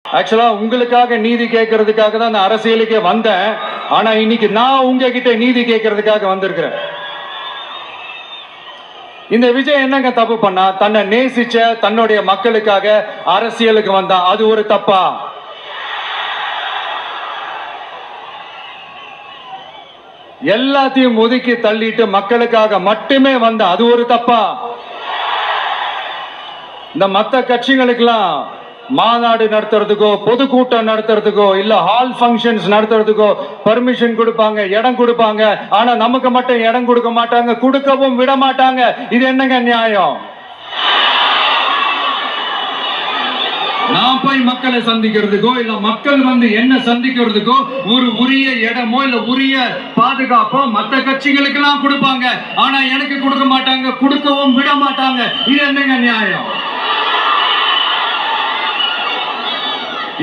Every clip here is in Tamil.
ஆக்சுவலா உங்களுக்காக நீதி கேட்கறதுக்காக தான் நான் அரசியலுக்கே வந்தேன். ஆனா இன்னைக்கு நான் உங்ககிட்ட நீதி கேட்கறதுக்காக வந்திருக்கிறேன். இந்த விஜய் என்னங்க தப்பு பண்ணா? தன்னை நேசிச்ச தன்னுடைய மக்களுக்காக அரசியலுக்கு வந்தா அது ஒரு தப்பா? எல்லாத்தையும் ஒதுக்கி தள்ளிட்டு மக்களுக்காக மட்டுமே வந்தா அது ஒரு தப்பா? இந்த மத்த கட்சிகளுக்கெல்லாம் மாநாடு நடத்துறதுக்கோ பொதுக்கூட்டம் நடத்துறதுக்கோ இல்ல ஹால் ஃபங்க்ஷன்ஸ் நடத்துறதுக்கோ பர்மிஷன் கொடுப்பாங்க, இடம் கொடுப்பாங்க. ஆனா நமக்கு மட்டும் இடம் கொடுக்க மாட்டாங்க, கொடுக்கவும் விட மாட்டாங்க. இது என்னங்க நியாயம்? நான் போய் மக்களை சந்திக்கிறதுக்கோ இல்ல மக்கள் வந்து என்ன சந்திக்கிறதுக்கோ ஒரு உரிய இடமோ இல்ல உரிய பாதுகாப்போ மற்ற கட்சிகளுக்கு எல்லாம் கொடுப்பாங்க. ஆனா எனக்கு கொடுக்க மாட்டாங்க, கொடுக்கவும் விட மாட்டாங்க. இது என்னங்க நியாயம்?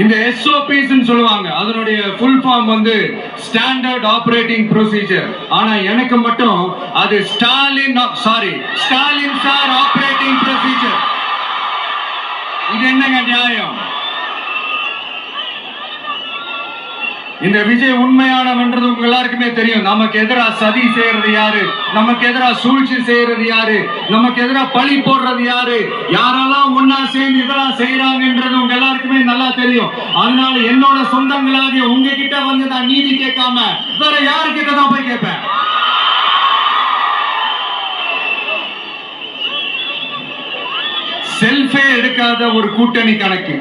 இந்த SOPs சொல்லுவாங்க, அதனுடைய ஃபுல் ஃபார்ம் வந்து ஸ்டாண்டர்ட் ஆபரேட்டிங் ப்ரொசீஜர். ஆனா எனக்கு மட்டும் அது ஸ்டாலின் சார் ஆபரேட்டிங் ப்ரொசீஜர். இது என்னங்க நியாயம்? இந்த விஜய் உண்மையானவன்றது உங்க எல்லாருக்குமே தெரியும். நமக்கு எதிராக சதி செய்யறது யாரு, நமக்கு எதிராக சூழ்ச்சி செய்யறது யாரு, நமக்கு எதிராக பழி போடுறது யாரு, யாரெல்லாம் ஒன்னா சேர்ந்து இதெல்லாம் செய்யறாங்கன்றது உங்க எல்லாருக்குமே நல்லா தெரியும். அதனால என்னோட சொந்தங்களாகிய உங்ககிட்ட வந்து நான் நீதி கேட்காம வேற யாருக்கிட்ட தான் போய் கேட்பேன்? செல்ஃபே எடுக்காத ஒரு கூட்டணி கணக்கு